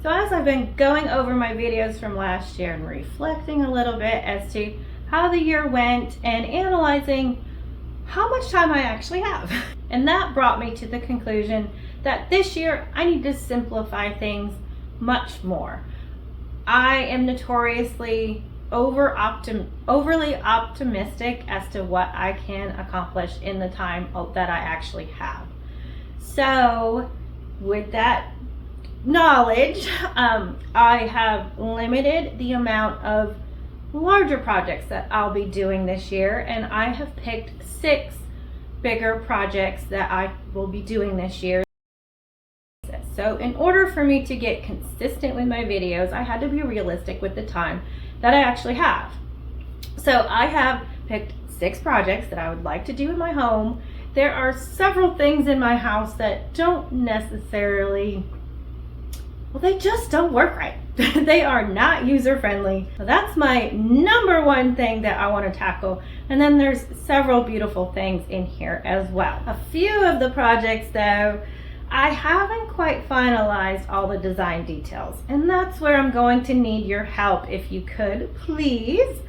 So as I've been going over my videos from last year and reflecting a little bit as to how the year went and analyzing how much time I actually have. And that brought me to the conclusion that this year I need to simplify things much more. I am notoriously overly optimistic as to what I can accomplish in the time that I actually have. So with that knowledge, I have limited the amount of larger projects that I'll be doing this year, and I have picked 6 bigger projects that I will be doing this year. So in order for me to get consistent with my videos, I had to be realistic with the time that I actually have. So I have picked 6 projects that I would like to do in my home. There are several things in my house that don't necessarily, well, they just don't work right. They are not user-friendly. So that's my number one thing that I want to tackle. And then there's several beautiful things in here as well. A few of the projects though, I haven't quite finalized all the design details. And that's where I'm going to need your help. If you could, please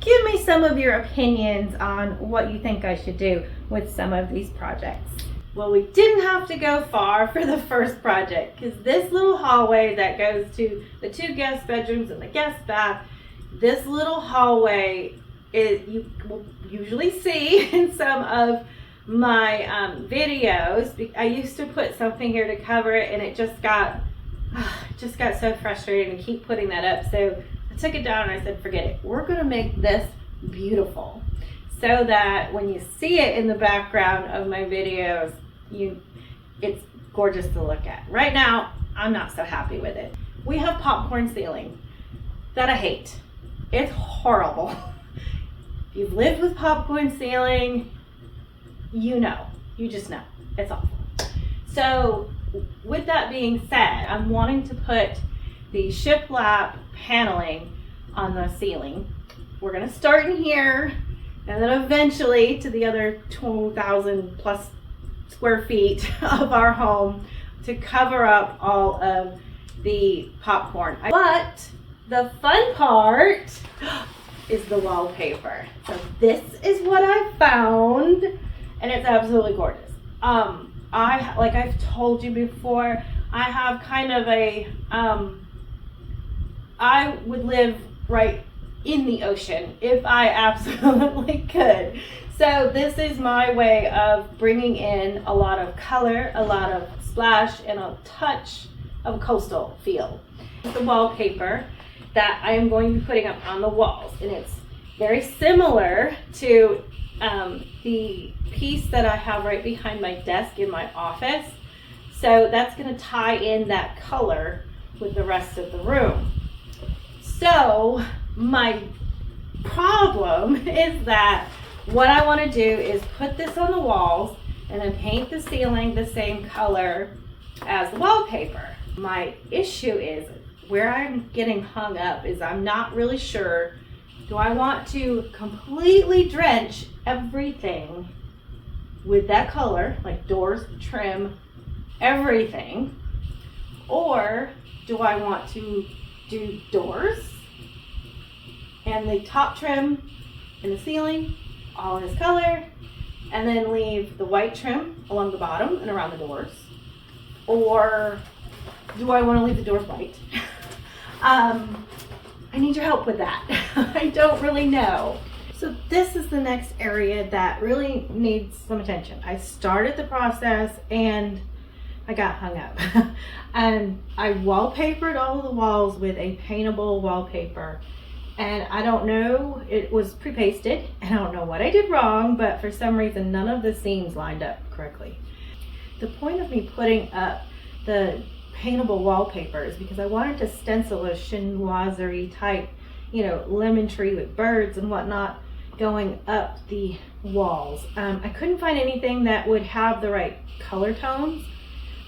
give me some of your opinions on what you think I should do with some of these projects. Well, we didn't have to go far for the first project, because this little hallway that goes to the 2 guest bedrooms and the guest bath, this little hallway you will usually see in some of my videos. I used to put something here to cover it, and it just got so frustrating to keep putting that up. So I took it down and I said, forget it. We're gonna make this beautiful, so that when you see it in the background of my videos, it's gorgeous to look at. Right now, I'm not so happy with it. We have popcorn ceiling that I hate. It's horrible. If you've lived with popcorn ceiling, you just know, it's awful. So with that being said, I'm wanting to put the shiplap paneling on the ceiling. We're gonna start in here, and then eventually to the other 2,000 plus square feet of our home to cover up all of the popcorn. But the fun part is the wallpaper. So this is what I found, and it's absolutely gorgeous. Like I've told you before, I have kind of a, I would live right in the ocean if I absolutely could. So this is my way of bringing in a lot of color, a lot of splash, and a touch of coastal feel. The wallpaper that I am going to be putting up on the walls, and it's very similar to the piece that I have right behind my desk in my office. So that's going to tie in that color with the rest of the room. So my problem is that what I want to do is put this on the walls and then paint the ceiling the same color as the wallpaper. My issue is, where I'm getting hung up is I'm not really sure, do I want to completely drench everything with that color, like doors, trim, everything, or do I want to do doors and the top trim and the ceiling all in this color, and then leave the white trim along the bottom and around the doors? Or do I want to leave the doors white? I need your help with that. I don't really know. So this is the next area that really needs some attention. I started the process and I got hung up. And I wallpapered all of the walls with a paintable wallpaper. And I don't know, it was pre-pasted, and I don't know what I did wrong, but for some reason none of the seams lined up correctly. The point of me putting up the paintable wallpaper is because I wanted to stencil a chinoiserie type, lemon tree with birds and whatnot going up the walls. I couldn't find anything that would have the right color tones,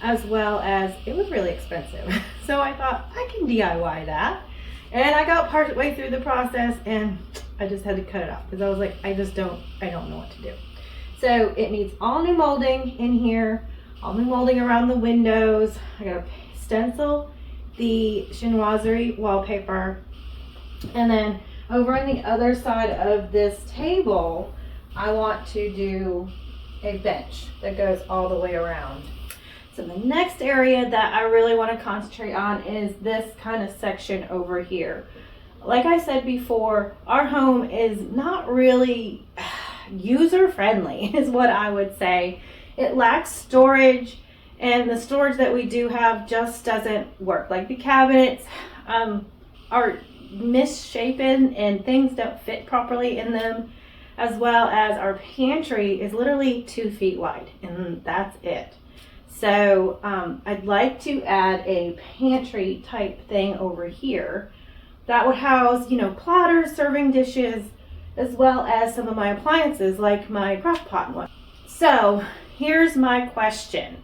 as well as it was really expensive. So I thought I can DIY that. And I got part way through the process and I just had to cut it off because I was like, I don't know what to do. So it needs all new molding in here, all new molding around the windows. I got to stencil the chinoiserie wallpaper. And then over on the other side of this table, I want to do a bench that goes all the way around. So the next area that I really want to concentrate on is this kind of section over here. Like I said before, our home is not really user friendly is what I would say. It lacks storage, and the storage that we do have just doesn't work. Like the cabinets are misshapen and things don't fit properly in them, as well as our pantry is literally 2 feet wide, and that's it. So I'd like to add a pantry type thing over here that would house, you know, platters, serving dishes, as well as some of my appliances like my crock pot and what. So here's my question.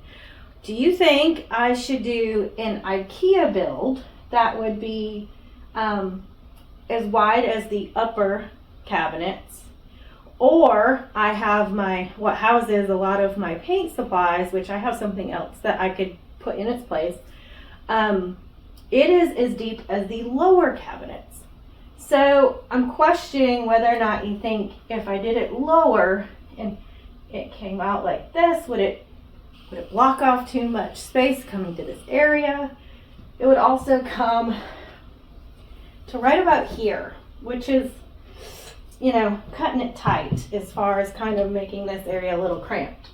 Do you think I should do an IKEA build that would be as wide as the upper cabinets? Or I have what houses a lot of my paint supplies, which I have something else that I could put in its place. It is as deep as the lower cabinets. So I'm questioning whether or not you think if I did it lower and it came out like this, would it block off too much space coming to this area? It would also come to right about here, which is, you know, cutting it tight as far as kind of making this area a little cramped.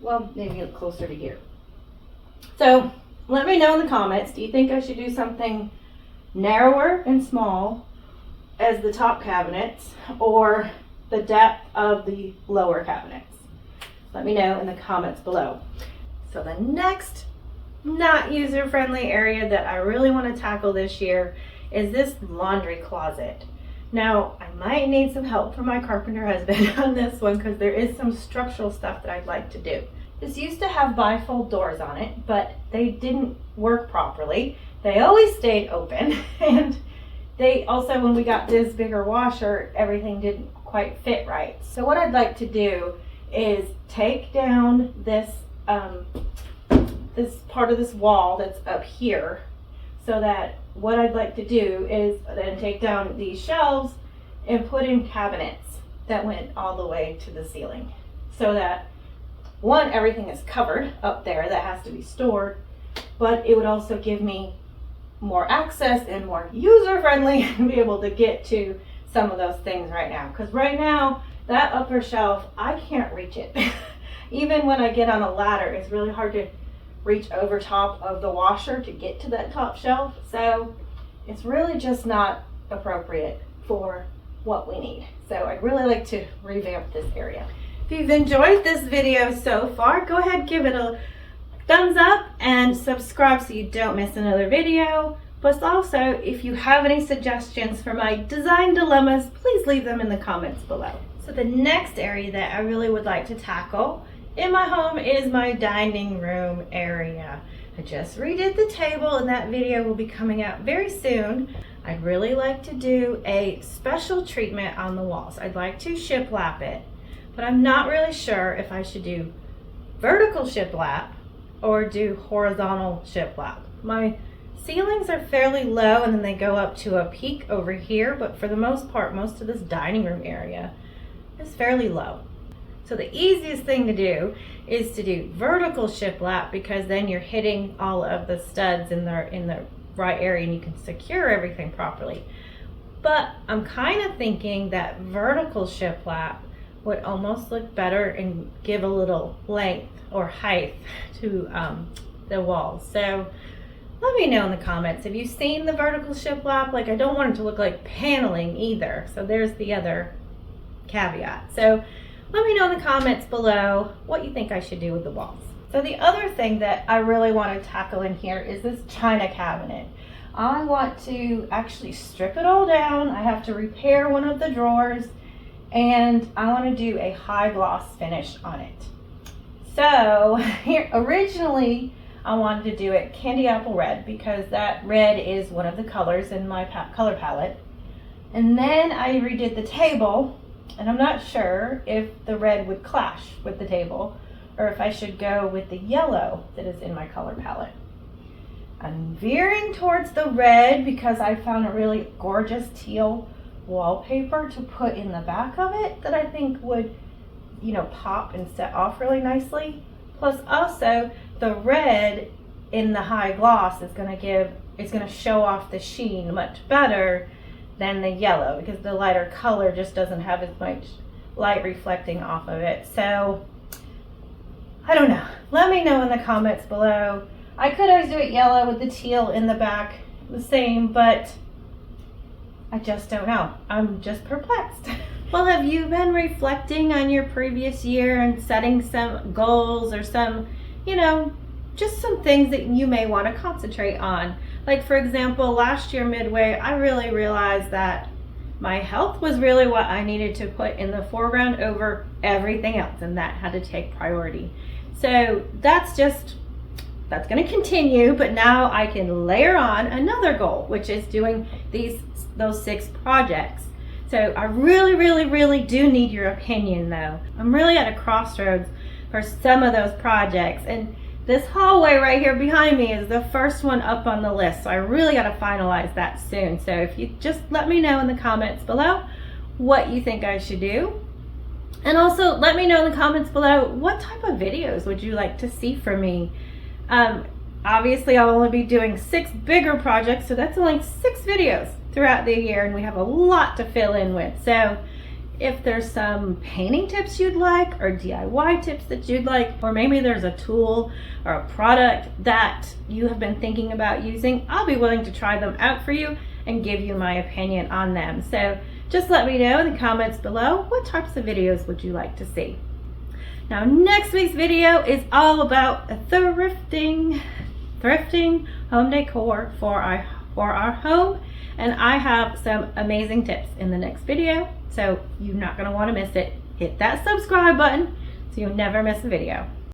Well, maybe a little closer to here. So let me know in the comments, do you think I should do something narrower and small as the top cabinets, or the depth of the lower cabinets? Let me know in the comments below. So the next not user-friendly area that I really want to tackle this year is this laundry closet. Now, I might need some help from my carpenter husband on this one, because there is some structural stuff that I'd like to do. This used to have bifold doors on it, but they didn't work properly. They always stayed open, and they also, when we got this bigger washer, everything didn't quite fit right. So what I'd like to do is take down this this part of this wall that's up here, so that what I'd like to do is then take down these shelves and put in cabinets that went all the way to the ceiling, so that one, everything is covered up there that has to be stored, but it would also give me more access and more user friendly to be able to get to some of those things right now. Because right now, that upper shelf, I can't reach it. Even when I get on a ladder, it's really hard to reach over top of the washer to get to that top shelf. So it's really just not appropriate for what we need. So I'd really like to revamp this area. If you've enjoyed this video so far, go ahead, give it a thumbs up and subscribe so you don't miss another video. But also, if you have any suggestions for my design dilemmas, please leave them in the comments below. So the next area that I really would like to tackle in my home is my dining room area. I just redid the table, and that video will be coming out very soon. I'd really like to do a special treatment on the walls. I'd like to shiplap it, but I'm not really sure if I should do vertical shiplap or do horizontal shiplap. My ceilings are fairly low, and then they go up to a peak over here, but for the most part, most of this dining room area is fairly low. So the easiest thing to do is to do vertical shiplap, because then you're hitting all of the studs in the right area and you can secure everything properly. But I'm kind of thinking that vertical shiplap would almost look better and give a little length or height to the walls. So let me know in the comments, have you seen the vertical shiplap? Like, I don't want it to look like paneling either. So there's the other caveat. So let me know in the comments below what you think I should do with the walls. So the other thing that I really want to tackle in here is this china cabinet. I want to actually strip it all down. I have to repair one of the drawers, and I want to do a high gloss finish on it. So here, originally I wanted to do it candy apple red, because that red is one of the colors in my color palette. And then I redid the table, and I'm not sure if the red would clash with the table or if I should go with the yellow that is in my color palette. I'm veering towards the red because I found a really gorgeous teal wallpaper to put in the back of it that I think would, pop and set off really nicely. Plus also the red in the high gloss is going to show off the sheen much better than the yellow, because the lighter color just doesn't have as much light reflecting off of it. So I don't know. Let me know in the comments below. I could always do it yellow with the teal in the back the same, but I just don't know. I'm just perplexed. Well, have you been reflecting on your previous year and setting some goals or some, just some things that you may want to concentrate on? Like, for example, last year midway, I really realized that my health was really what I needed to put in the foreground over everything else, and that had to take priority. So that's going to continue, but now I can layer on another goal, which is doing those 6 projects. So I really, really, really do need your opinion though. I'm really at a crossroads for some of those projects, and this hallway right here behind me is the first one up on the list. So I really got to finalize that soon. So if you just let me know in the comments below what you think I should do. And also let me know in the comments below, what type of videos would you like to see from me? Obviously I'll only be doing 6 bigger projects, so that's only 6 videos throughout the year, and we have a lot to fill in with. So if there's some painting tips you'd like, or DIY tips that you'd like, or maybe there's a tool or a product that you have been thinking about using, I'll be willing to try them out for you and give you my opinion on them. So just let me know in the comments below, what types of videos would you like to see? Now, next week's video is all about thrifting home decor for our home, and I have some amazing tips in the next video, so you're not going to want to miss it. Hit that subscribe button so you'll never miss a video.